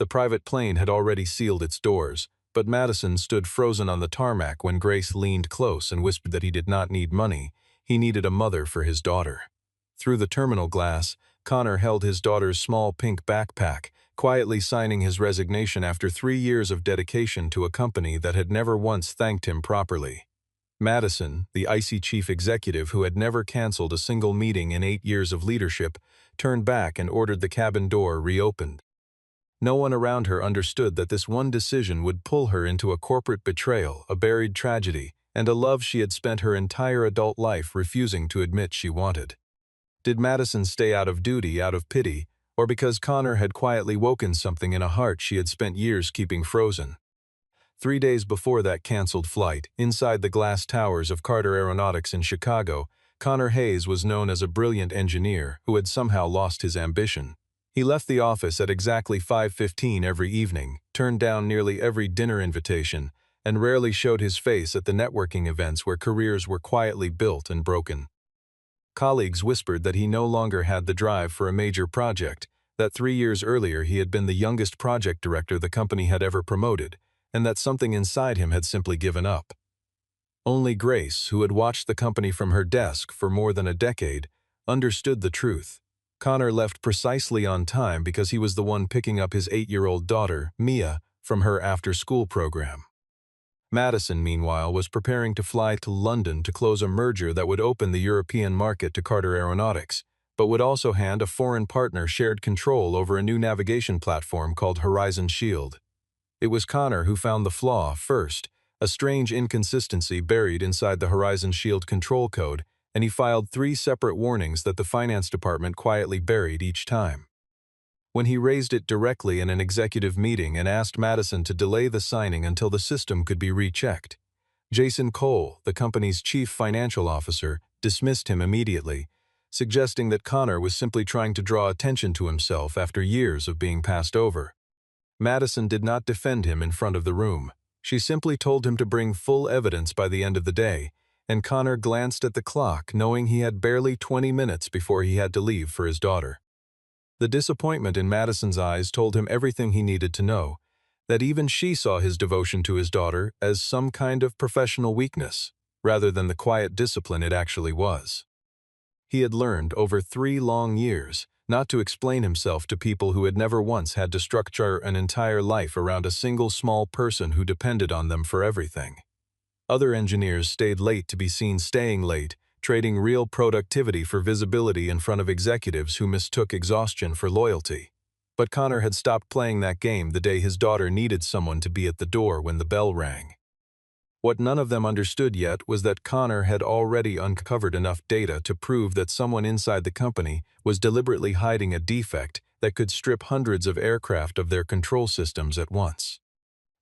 The private plane had already sealed its doors, but Madison stood frozen on the tarmac when Grace leaned close and whispered that he did not need money, he needed a mother for his daughter. Through the terminal glass, Connor held his daughter's small pink backpack, quietly signing his resignation after 3 years of dedication to a company that had never once thanked him properly. Madison, the icy chief executive who had never canceled a single meeting in 8 years of leadership, turned back and ordered the cabin door reopened. No one around her understood that this one decision would pull her into a corporate betrayal, a buried tragedy, and a love she had spent her entire adult life refusing to admit she wanted. Did Madison stay out of duty, out of pity, or because Connor had quietly woken something in a heart she had spent years keeping frozen? 3 days before that canceled flight, inside the glass towers of Carter Aeronautics in Chicago, Connor Hayes was known as a brilliant engineer who had somehow lost his ambition. He left the office at exactly 5:15 every evening, turned down nearly every dinner invitation, and rarely showed his face at the networking events where careers were quietly built and broken. Colleagues whispered that he no longer had the drive for a major project, that 3 years earlier he had been the youngest project director the company had ever promoted, and that something inside him had simply given up. Only Grace, who had watched the company from her desk for more than a decade, understood the truth. Connor left precisely on time because he was the one picking up his 8-year-old daughter, Mia, from her after-school program. Madison, meanwhile, was preparing to fly to London to close a merger that would open the European market to Carter Aeronautics, but would also hand a foreign partner shared control over a new navigation platform called Horizon Shield. It was Connor who found the flaw first, a strange inconsistency buried inside the Horizon Shield control code, and he filed 3 separate warnings that the finance department quietly buried each time. When he raised it directly in an executive meeting and asked Madison to delay the signing until the system could be rechecked, Jason Cole, the company's chief financial officer, dismissed him immediately, suggesting that Connor was simply trying to draw attention to himself after years of being passed over. Madison did not defend him in front of the room. She simply told him to bring full evidence by the end of the day, and Connor glanced at the clock, knowing he had barely 20 minutes before he had to leave for his daughter. The disappointment in Madison's eyes told him everything he needed to know, that even she saw his devotion to his daughter as some kind of professional weakness, rather than the quiet discipline it actually was. He had learned over 3 long years not to explain himself to people who had never once had to structure an entire life around a single small person who depended on them for everything. Other engineers stayed late to be seen staying late, trading real productivity for visibility in front of executives who mistook exhaustion for loyalty. But Connor had stopped playing that game the day his daughter needed someone to be at the door when the bell rang. What none of them understood yet was that Connor had already uncovered enough data to prove that someone inside the company was deliberately hiding a defect that could strip hundreds of aircraft of their control systems at once.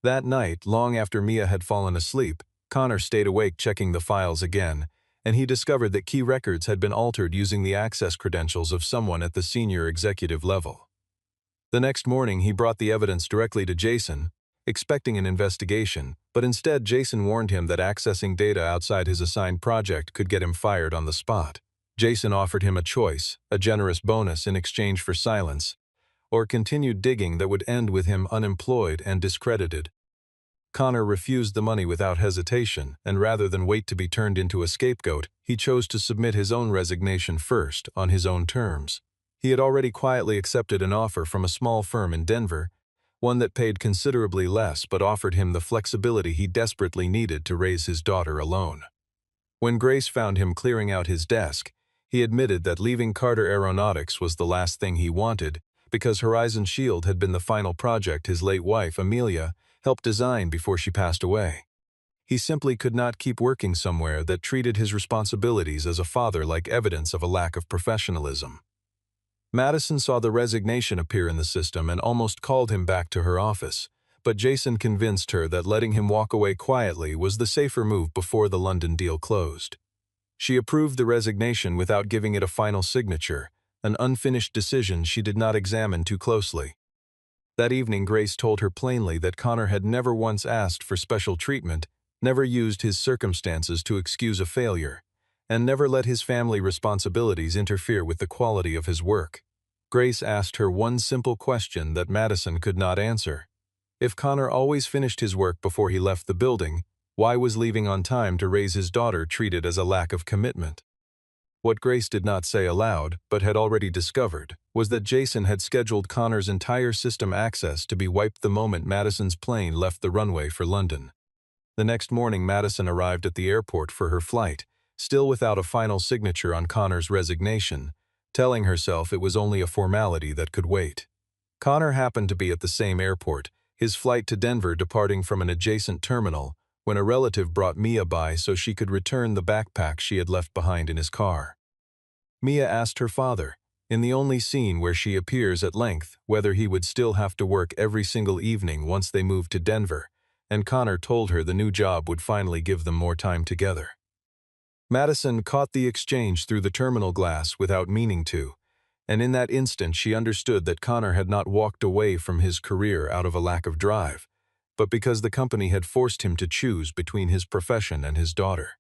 That night, long after Mia had fallen asleep, Connor stayed awake checking the files again, and he discovered that key records had been altered using the access credentials of someone at the senior executive level. The next morning, he brought the evidence directly to Jason, expecting an investigation, but instead Jason warned him that accessing data outside his assigned project could get him fired on the spot. Jason offered him a choice, a generous bonus in exchange for silence, or continued digging that would end with him unemployed and discredited. Connor refused the money without hesitation, and rather than wait to be turned into a scapegoat, he chose to submit his own resignation first, on his own terms. He had already quietly accepted an offer from a small firm in Denver, one that paid considerably less but offered him the flexibility he desperately needed to raise his daughter alone. When Grace found him clearing out his desk, he admitted that leaving Carter Aeronautics was the last thing he wanted, because Horizon Shield had been the final project his late wife, Amelia, helped design before she passed away. He simply could not keep working somewhere that treated his responsibilities as a father like evidence of a lack of professionalism. Madison saw the resignation appear in the system and almost called him back to her office, but Jason convinced her that letting him walk away quietly was the safer move before the London deal closed. She approved the resignation without giving it a final signature, an unfinished decision she did not examine too closely. That evening, Grace told her plainly that Connor had never once asked for special treatment, never used his circumstances to excuse a failure, and never let his family responsibilities interfere with the quality of his work. Grace asked her one simple question that Madison could not answer. If Connor always finished his work before he left the building, why was leaving on time to raise his daughter treated as a lack of commitment? What Grace did not say aloud, but had already discovered, was that Jason had scheduled Connor's entire system access to be wiped the moment Madison's plane left the runway for London. The next morning, Madison arrived at the airport for her flight, still without a final signature on Connor's resignation, telling herself it was only a formality that could wait. Connor happened to be at the same airport, his flight to Denver departing from an adjacent terminal, when a relative brought Mia by so she could return the backpack she had left behind in his car. Mia asked her father, in the only scene where she appears at length, whether he would still have to work every single evening once they moved to Denver, and Connor told her the new job would finally give them more time together. Madison caught the exchange through the terminal glass without meaning to, and in that instant she understood that Connor had not walked away from his career out of a lack of drive, but because the company had forced him to choose between his profession and his daughter.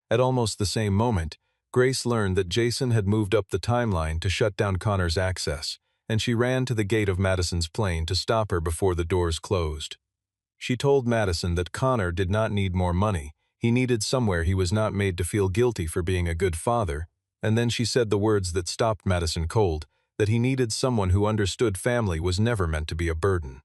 At almost the same moment, Grace learned that Jason had moved up the timeline to shut down Connor's access, and she ran to the gate of Madison's plane to stop her before the doors closed. She told Madison that Connor did not need more money, he needed somewhere he was not made to feel guilty for being a good father, and then she said the words that stopped Madison cold, that he needed someone who understood family was never meant to be a burden.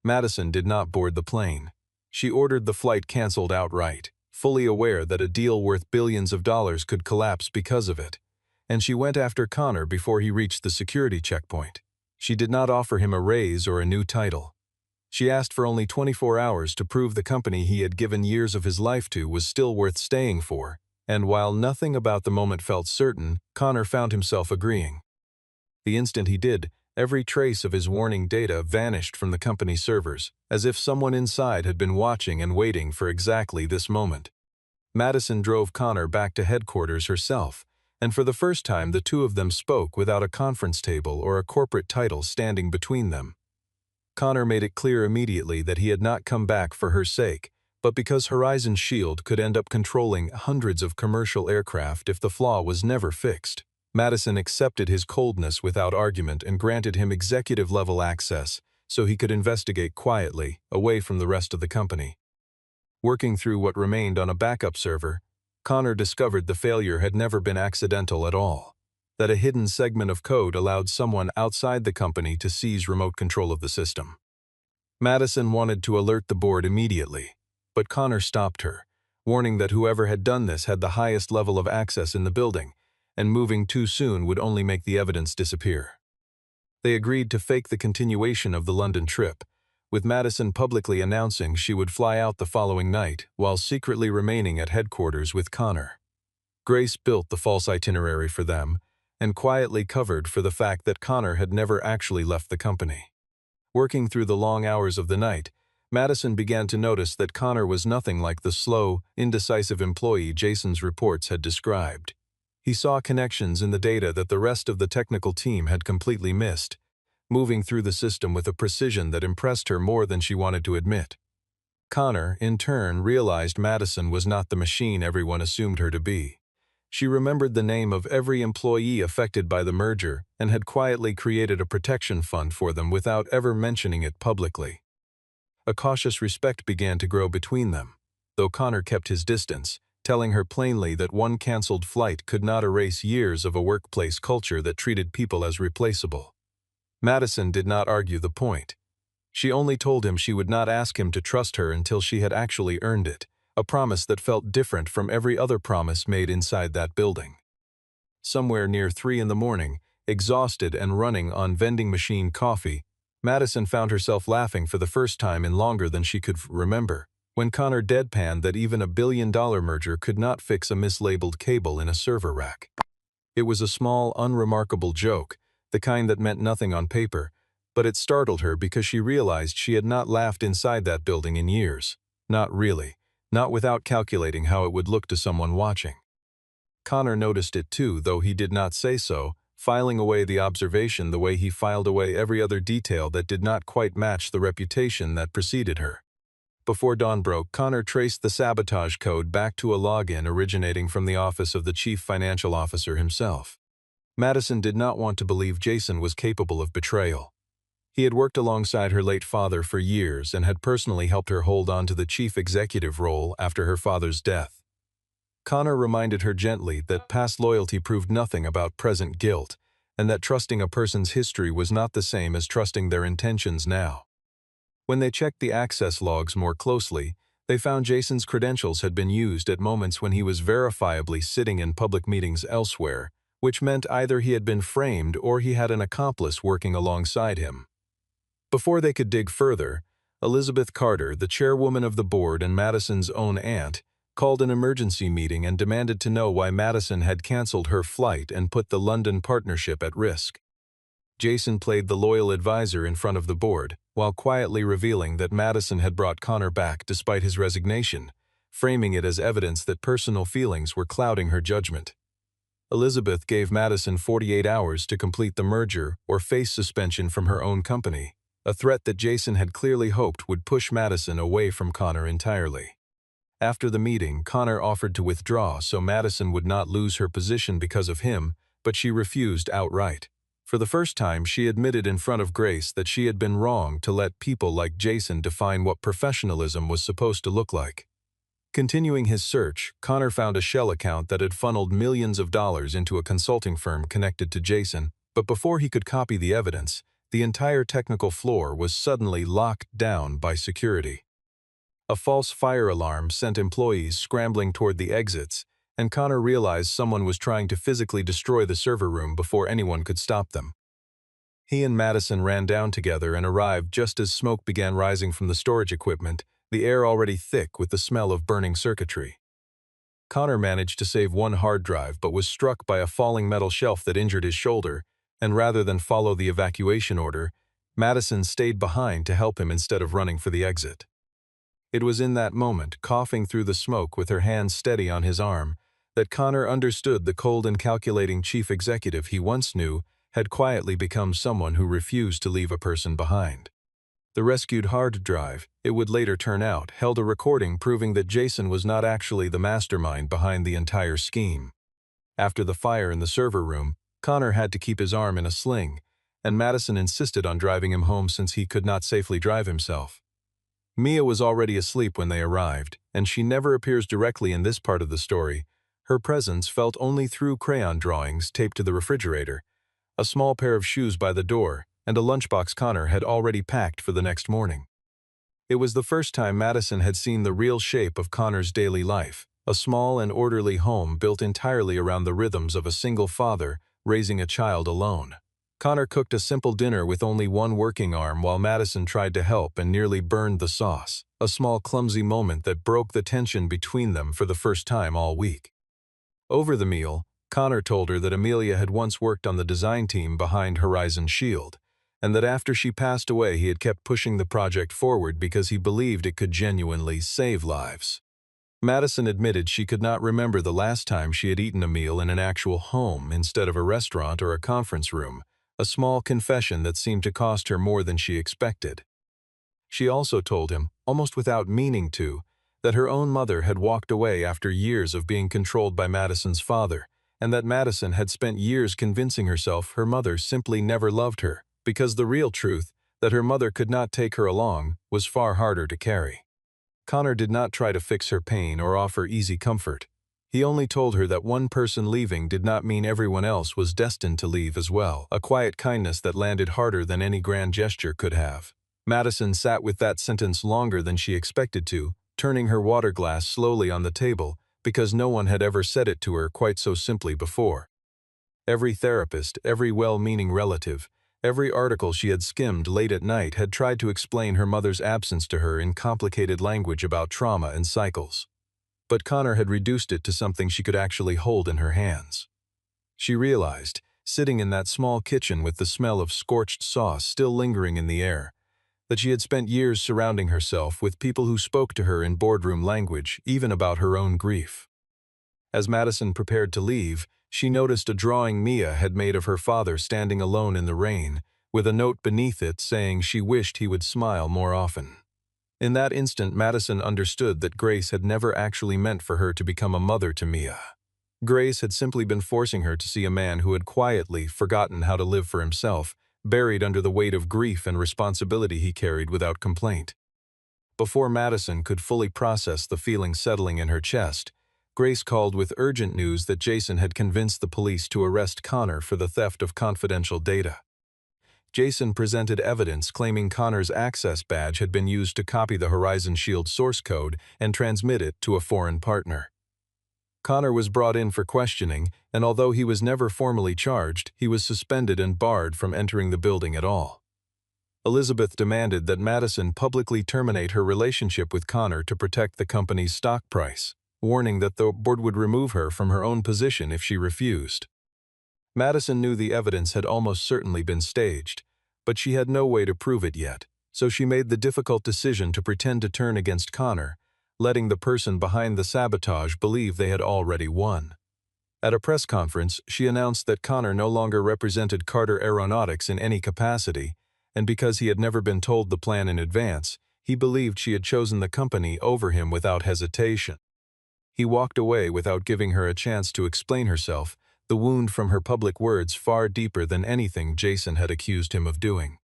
Madison did not board the plane. She ordered the flight canceled outright, fully aware that a deal worth billions of dollars could collapse because of it, and she went after Connor before he reached the security checkpoint. She did not offer him a raise or a new title. She asked for only 24 hours to prove the company he had given years of his life to was still worth staying for, and while nothing about the moment felt certain, Connor found himself agreeing. The instant he did, every trace of his warning data vanished from the company's servers, as if someone inside had been watching and waiting for exactly this moment. Madison drove Connor back to headquarters herself, and for the first time the two of them spoke without a conference table or a corporate title standing between them. Connor made it clear immediately that he had not come back for her sake, but because Horizon Shield could end up controlling hundreds of commercial aircraft if the flaw was never fixed. Madison accepted his coldness without argument and granted him executive-level access so he could investigate quietly, away from the rest of the company. Working through what remained on a backup server, Connor discovered the failure had never been accidental at all, that a hidden segment of code allowed someone outside the company to seize remote control of the system. Madison wanted to alert the board immediately, but Connor stopped her, warning that whoever had done this had the highest level of access in the building, and moving too soon would only make the evidence disappear. They agreed to fake the continuation of the London trip, with Madison publicly announcing she would fly out the following night while secretly remaining at headquarters with Connor. Grace built the false itinerary for them and quietly covered for the fact that Connor had never actually left the company. Working through the long hours of the night, Madison began to notice that Connor was nothing like the slow, indecisive employee Jason's reports had described. He saw connections in the data that the rest of the technical team had completely missed, moving through the system with a precision that impressed her more than she wanted to admit. Connor, in turn, realized Madison was not the machine everyone assumed her to be. She remembered the name of every employee affected by the merger and had quietly created a protection fund for them without ever mentioning it publicly. A cautious respect began to grow between them, though Connor kept his distance, telling her plainly that one canceled flight could not erase years of a workplace culture that treated people as replaceable. Madison did not argue the point. She only told him she would not ask him to trust her until she had actually earned it, a promise that felt different from every other promise made inside that building. Somewhere near 3 in the morning, exhausted and running on vending machine coffee, Madison found herself laughing for the first time in longer than she could remember, when Connor deadpanned that even a billion-dollar merger could not fix a mislabeled cable in a server rack. It was a small, unremarkable joke, the kind that meant nothing on paper, but it startled her because she realized she had not laughed inside that building in years. Not really, not without calculating how it would look to someone watching. Connor noticed it too, though he did not say so, filing away the observation the way he filed away every other detail that did not quite match the reputation that preceded her. Before dawn broke, Connor traced the sabotage code back to a login originating from the office of the chief financial officer himself. Madison did not want to believe Jason was capable of betrayal. He had worked alongside her late father for years and had personally helped her hold on to the chief executive role after her father's death. Connor reminded her gently that past loyalty proved nothing about present guilt, and that trusting a person's history was not the same as trusting their intentions now. When they checked the access logs more closely, they found Jason's credentials had been used at moments when he was verifiably sitting in public meetings elsewhere, which meant either he had been framed or he had an accomplice working alongside him. Before they could dig further, Elizabeth Carter, the chairwoman of the board and Madison's own aunt, called an emergency meeting and demanded to know why Madison had canceled her flight and put the London partnership at risk. Jason played the loyal advisor in front of the board, while quietly revealing that Madison had brought Connor back despite his resignation, framing it as evidence that personal feelings were clouding her judgment. Elizabeth gave Madison 48 hours to complete the merger or face suspension from her own company, a threat that Jason had clearly hoped would push Madison away from Connor entirely. After the meeting, Connor offered to withdraw so Madison would not lose her position because of him, but she refused outright. For the first time, she admitted in front of Grace that she had been wrong to let people like Jason define what professionalism was supposed to look like. Continuing his search, Connor found a shell account that had funneled millions of dollars into a consulting firm connected to Jason, but before he could copy the evidence, the entire technical floor was suddenly locked down by security. A false fire alarm sent employees scrambling toward the exits, and Connor realized someone was trying to physically destroy the server room before anyone could stop them. He and Madison ran down together and arrived just as smoke began rising from the storage equipment, the air already thick with the smell of burning circuitry. Connor managed to save one hard drive but was struck by a falling metal shelf that injured his shoulder, and rather than follow the evacuation order, Madison stayed behind to help him instead of running for the exit. It was in that moment, coughing through the smoke with her hand steady on his arm, that Connor understood the cold and calculating chief executive he once knew had quietly become someone who refused to leave a person behind. The rescued hard drive, it would later turn out, held a recording proving that Jason was not actually the mastermind behind the entire scheme. After the fire in the server room, Connor had to keep his arm in a sling, and Madison insisted on driving him home since he could not safely drive himself. Mia was already asleep when they arrived, and she never appears directly in this part of the story. Her presence felt only through crayon drawings taped to the refrigerator, a small pair of shoes by the door, and a lunchbox Connor had already packed for the next morning. It was the first time Madison had seen the real shape of Connor's daily life, a small and orderly home built entirely around the rhythms of a single father raising a child alone. Connor cooked a simple dinner with only one working arm while Madison tried to help and nearly burned the sauce, a small clumsy moment that broke the tension between them for the first time all week. Over the meal, Connor told her that Amelia had once worked on the design team behind Horizon Shield, and that after she passed away he had kept pushing the project forward because he believed it could genuinely save lives. Madison admitted she could not remember the last time she had eaten a meal in an actual home instead of a restaurant or a conference room, a small confession that seemed to cost her more than she expected. She also told him, almost without meaning to, that her own mother had walked away after years of being controlled by Madison's father, and that Madison had spent years convincing herself her mother simply never loved her, because the real truth, that her mother could not take her along, was far harder to carry. Connor did not try to fix her pain or offer easy comfort. He only told her that one person leaving did not mean everyone else was destined to leave as well, a quiet kindness that landed harder than any grand gesture could have. Madison sat with that sentence longer than she expected to, turning her water glass slowly on the table, because no one had ever said it to her quite so simply before. Every therapist, every well-meaning relative, every article she had skimmed late at night had tried to explain her mother's absence to her in complicated language about trauma and cycles. But Connor had reduced it to something she could actually hold in her hands. She realized, sitting in that small kitchen with the smell of scorched sauce still lingering in the air, that she had spent years surrounding herself with people who spoke to her in boardroom language, even about her own grief. As Madison prepared to leave, she noticed a drawing Mia had made of her father standing alone in the rain, with a note beneath it saying she wished he would smile more often. In that instant, Madison understood that Grace had never actually meant for her to become a mother to Mia. Grace had simply been forcing her to see a man who had quietly forgotten how to live for himself, buried under the weight of grief and responsibility he carried without complaint. Before Madison could fully process the feeling settling in her chest, Grace called with urgent news that Jason had convinced the police to arrest Connor for the theft of confidential data. Jason presented evidence claiming Connor's access badge had been used to copy the Horizon Shield source code and transmit it to a foreign partner. Connor was brought in for questioning, and although he was never formally charged, he was suspended and barred from entering the building at all. Elizabeth demanded that Madison publicly terminate her relationship with Connor to protect the company's stock price, warning that the board would remove her from her own position if she refused. Madison knew the evidence had almost certainly been staged, but she had no way to prove it yet, so she made the difficult decision to pretend to turn against Connor, letting the person behind the sabotage believe they had already won. At a press conference, she announced that Connor no longer represented Carter Aeronautics in any capacity, and because he had never been told the plan in advance, he believed she had chosen the company over him without hesitation. He walked away without giving her a chance to explain herself, the wound from her public words far deeper than anything Jason had accused him of doing.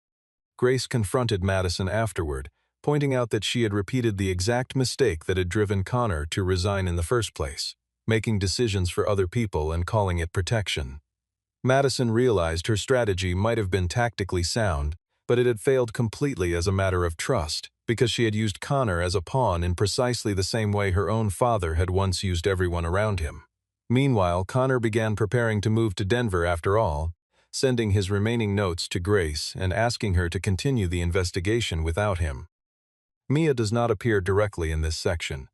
Grace confronted Madison afterward, pointing out that she had repeated the exact mistake that had driven Connor to resign in the first place, making decisions for other people and calling it protection. Madison realized her strategy might have been tactically sound, but it had failed completely as a matter of trust, because she had used Connor as a pawn in precisely the same way her own father had once used everyone around him. Meanwhile, Connor began preparing to move to Denver after all, sending his remaining notes to Grace and asking her to continue the investigation without him. Mia does not appear directly in this section.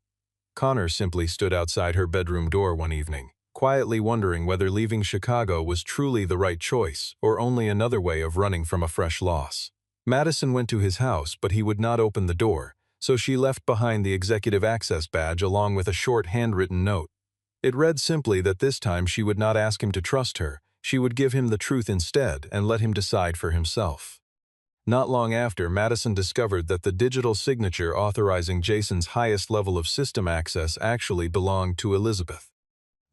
Connor simply stood outside her bedroom door one evening, quietly wondering whether leaving Chicago was truly the right choice or only another way of running from a fresh loss. Madison went to his house, but he would not open the door, so she left behind the executive access badge along with a short handwritten note. It read simply that this time she would not ask him to trust her, she would give him the truth instead and let him decide for himself. Not long after, Madison discovered that the digital signature authorizing Jason's highest level of system access actually belonged to Elizabeth.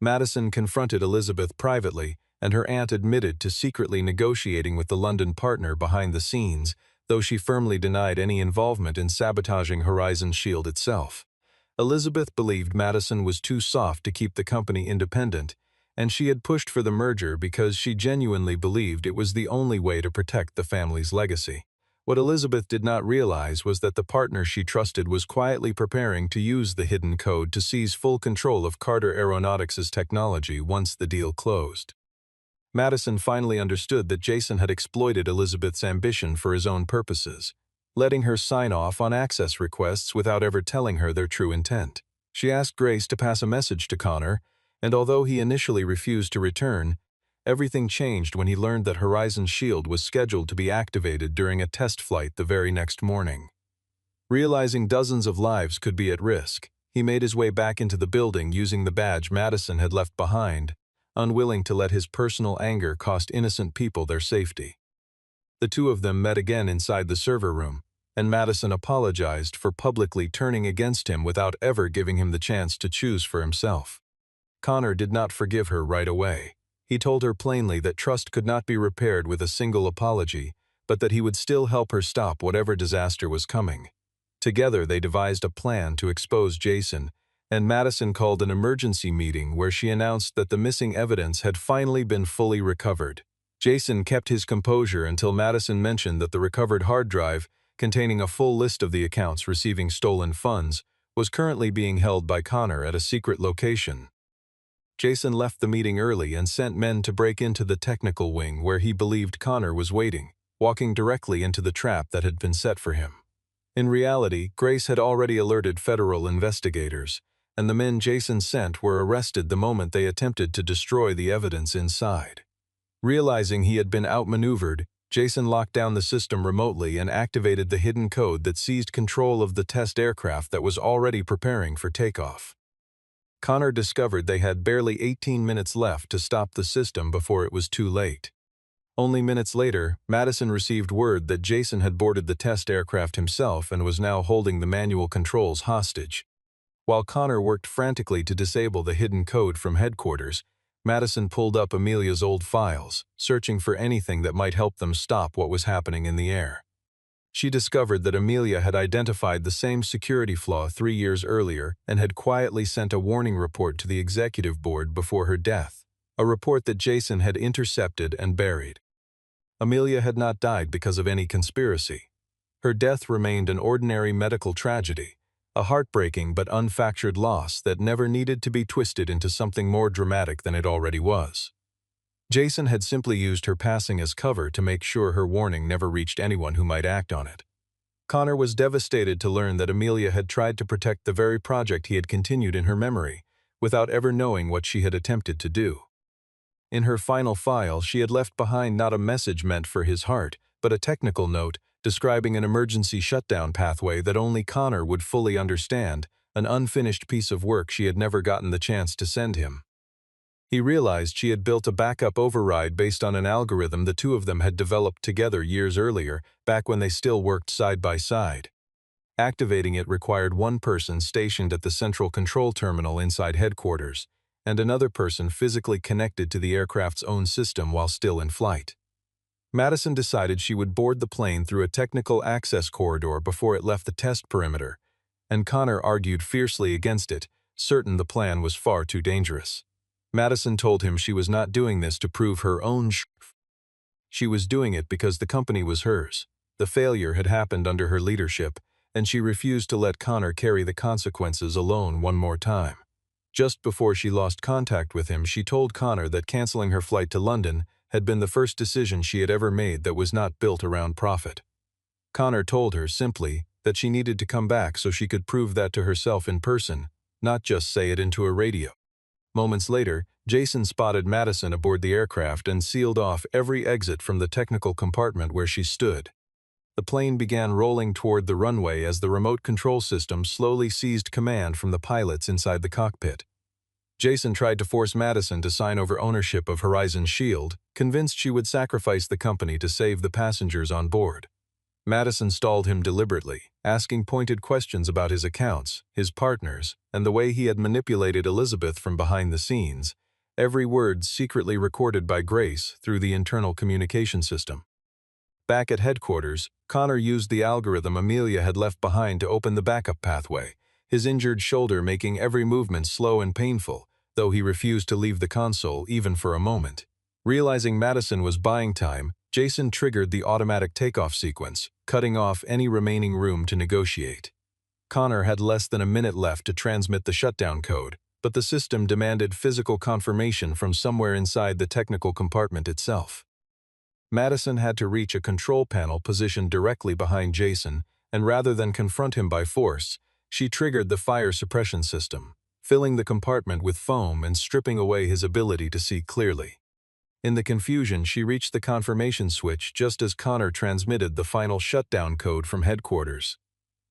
Madison confronted Elizabeth privately, and her aunt admitted to secretly negotiating with the London partner behind the scenes, though she firmly denied any involvement in sabotaging Horizon Shield itself. Elizabeth believed Madison was too soft to keep the company independent, and she had pushed for the merger because she genuinely believed it was the only way to protect the family's legacy. What Elizabeth did not realize was that the partner she trusted was quietly preparing to use the hidden code to seize full control of Carter Aeronautics' technology once the deal closed. Madison finally understood that Jason had exploited Elizabeth's ambition for his own purposes, letting her sign off on access requests without ever telling her their true intent. She asked Grace to pass a message to Connor, and although he initially refused to return, everything changed when he learned that Horizon Shield was scheduled to be activated during a test flight the very next morning. Realizing dozens of lives could be at risk, he made his way back into the building using the badge Madison had left behind, unwilling to let his personal anger cost innocent people their safety. The two of them met again inside the server room, and Madison apologized for publicly turning against him without ever giving him the chance to choose for himself. Connor did not forgive her right away. He told her plainly that trust could not be repaired with a single apology, but that he would still help her stop whatever disaster was coming. Together they devised a plan to expose Jason, and Madison called an emergency meeting where she announced that the missing evidence had finally been fully recovered. Jason kept his composure until Madison mentioned that the recovered hard drive, containing a full list of the accounts receiving stolen funds, was currently being held by Connor at a secret location. Jason left the meeting early and sent men to break into the technical wing where he believed Connor was waiting, walking directly into the trap that had been set for him. In reality, Grace had already alerted federal investigators, and the men Jason sent were arrested the moment they attempted to destroy the evidence inside. Realizing he had been outmaneuvered, Jason locked down the system remotely and activated the hidden code that seized control of the test aircraft that was already preparing for takeoff. Connor discovered they had barely 18 minutes left to stop the system before it was too late. Only minutes later, Madison received word that Jason had boarded the test aircraft himself and was now holding the manual controls hostage. While Connor worked frantically to disable the hidden code from headquarters, Madison pulled up Amelia's old files, searching for anything that might help them stop what was happening in the air. She discovered that Amelia had identified the same security flaw 3 years earlier and had quietly sent a warning report to the executive board before her death, a report that Jason had intercepted and buried. Amelia had not died because of any conspiracy. Her death remained an ordinary medical tragedy, a heartbreaking but unfactured loss that never needed to be twisted into something more dramatic than it already was. Jason had simply used her passing as cover to make sure her warning never reached anyone who might act on it. Connor was devastated to learn that Amelia had tried to protect the very project he had continued in her memory, without ever knowing what she had attempted to do. In her final file, she had left behind not a message meant for his heart, but a technical note describing an emergency shutdown pathway that only Connor would fully understand, an unfinished piece of work she had never gotten the chance to send him. He realized she had built a backup override based on an algorithm the two of them had developed together years earlier, back when they still worked side by side. Activating it required one person stationed at the central control terminal inside headquarters, and another person physically connected to the aircraft's own system while still in flight. Madison decided she would board the plane through a technical access corridor before it left the test perimeter, and Connor argued fiercely against it, certain the plan was far too dangerous. Madison told him she was not doing this to prove her own She was doing it because the company was hers. The failure had happened under her leadership, and she refused to let Connor carry the consequences alone one more time. Just before she lost contact with him, she told Connor that canceling her flight to London had been the first decision she had ever made that was not built around profit. Connor told her, simply, that she needed to come back so she could prove that to herself in person, not just say it into a radio. Moments later, Jason spotted Madison aboard the aircraft and sealed off every exit from the technical compartment where she stood. The plane began rolling toward the runway as the remote control system slowly seized command from the pilots inside the cockpit. Jason tried to force Madison to sign over ownership of Horizon Shield, convinced she would sacrifice the company to save the passengers on board. Madison stalled him deliberately, asking pointed questions about his accounts, his partners, and the way he had manipulated Elizabeth from behind the scenes, every word secretly recorded by Grace through the internal communication system. Back at headquarters, Connor used the algorithm Amelia had left behind to open the backup pathway, his injured shoulder making every movement slow and painful, though he refused to leave the console even for a moment. Realizing Madison was buying time, Jason triggered the automatic takeoff sequence, cutting off any remaining room to negotiate. Connor had less than a minute left to transmit the shutdown code, but the system demanded physical confirmation from somewhere inside the technical compartment itself. Madison had to reach a control panel positioned directly behind Jason, and rather than confront him by force, she triggered the fire suppression system, filling the compartment with foam and stripping away his ability to see clearly. In the confusion, she reached the confirmation switch just as Connor transmitted the final shutdown code from headquarters.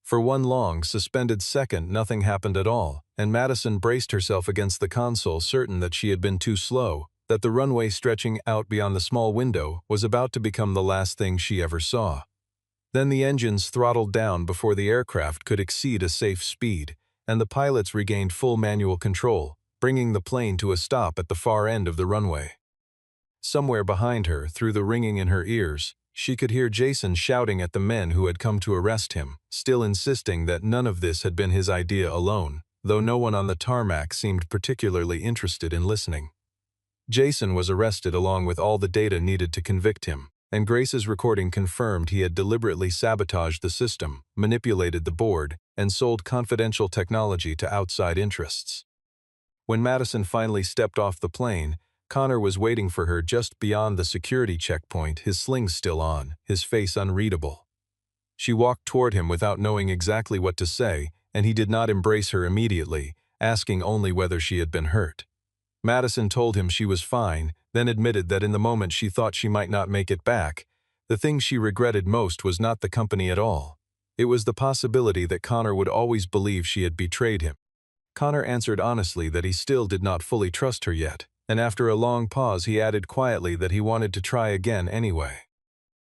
For one long, suspended second, nothing happened at all, and Madison braced herself against the console, certain that she had been too slow, that the runway stretching out beyond the small window was about to become the last thing she ever saw. Then the engines throttled down before the aircraft could exceed a safe speed, and the pilots regained full manual control, bringing the plane to a stop at the far end of the runway. Somewhere behind her, through the ringing in her ears, she could hear Jason shouting at the men who had come to arrest him, still insisting that none of this had been his idea alone, though no one on the tarmac seemed particularly interested in listening. Jason was arrested along with all the data needed to convict him, and Grace's recording confirmed he had deliberately sabotaged the system, manipulated the board, and sold confidential technology to outside interests. When Madison finally stepped off the plane, Connor was waiting for her just beyond the security checkpoint, his sling still on, his face unreadable. She walked toward him without knowing exactly what to say, and he did not embrace her immediately, asking only whether she had been hurt. Madison told him she was fine, then admitted that in the moment she thought she might not make it back. The thing she regretted most was not the company at all. It was the possibility that Connor would always believe she had betrayed him. Connor answered honestly that he still did not fully trust her yet, and after a long pause he added quietly that he wanted to try again anyway.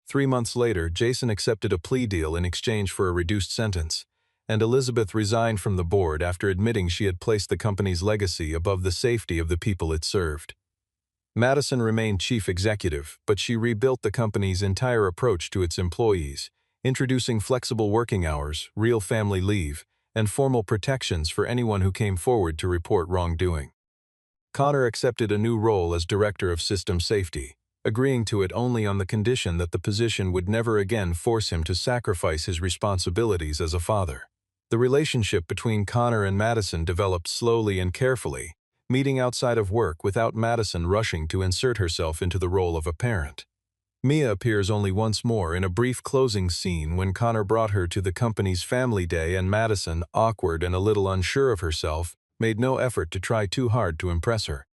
3 months later, Jason accepted a plea deal in exchange for a reduced sentence, and Elizabeth resigned from the board after admitting she had placed the company's legacy above the safety of the people it served. Madison remained chief executive, but she rebuilt the company's entire approach to its employees, introducing flexible working hours, real family leave, and formal protections for anyone who came forward to report wrongdoing. Connor accepted a new role as Director of System Safety, agreeing to it only on the condition that the position would never again force him to sacrifice his responsibilities as a father. The relationship between Connor and Madison developed slowly and carefully, meeting outside of work without Madison rushing to insert herself into the role of a parent. Mia appears only once more in a brief closing scene when Connor brought her to the company's family day and Madison, awkward and a little unsure of herself, made no effort to try too hard to impress her.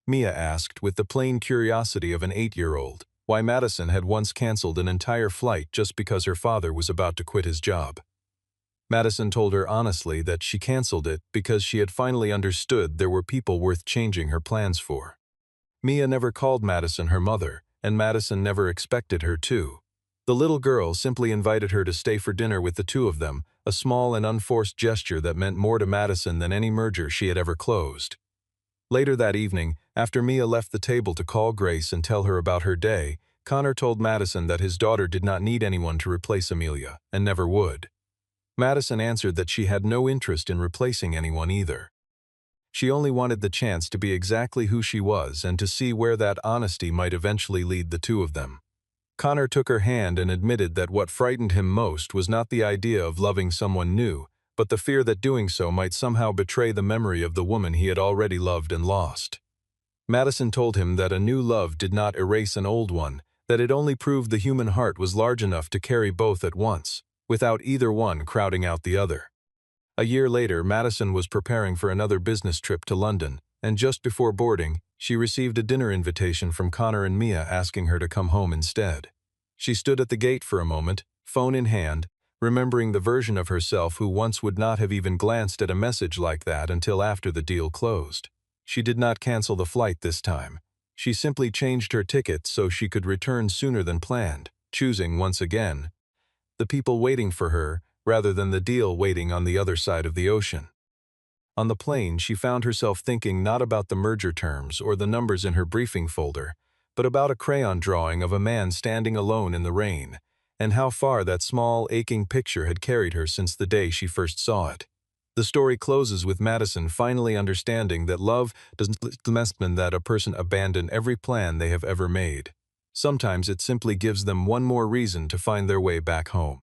Mia asked, with the plain curiosity of an 8-year-old, why Madison had once canceled an entire flight just because her father was about to quit his job. Madison told her honestly that she canceled it because she had finally understood there were people worth changing her plans for. Mia never called Madison her mother, and Madison never expected her to. The little girl simply invited her to stay for dinner with the two of them, a small and unforced gesture that meant more to Madison than any merger she had ever closed. Later that evening, after Mia left the table to call Grace and tell her about her day, Connor told Madison that his daughter did not need anyone to replace Amelia, and never would. Madison answered that she had no interest in replacing anyone either. She only wanted the chance to be exactly who she was and to see where that honesty might eventually lead the two of them. Connor took her hand and admitted that what frightened him most was not the idea of loving someone new, but the fear that doing so might somehow betray the memory of the woman he had already loved and lost. Madison told him that a new love did not erase an old one, that it only proved the human heart was large enough to carry both at once, without either one crowding out the other. A year later, Madison was preparing for another business trip to London, and just before boarding, she received a dinner invitation from Connor and Mia asking her to come home instead. She stood at the gate for a moment, phone in hand, remembering the version of herself who once would not have even glanced at a message like that until after the deal closed. She did not cancel the flight this time. She simply changed her ticket so she could return sooner than planned, choosing once again the people waiting for her rather than the deal waiting on the other side of the ocean. On the plane, she found herself thinking not about the merger terms or the numbers in her briefing folder, but about a crayon drawing of a man standing alone in the rain, and how far that small, aching picture had carried her since the day she first saw it. The story closes with Madison finally understanding that love doesn't mean that a person abandon every plan they have ever made. Sometimes it simply gives them one more reason to find their way back home.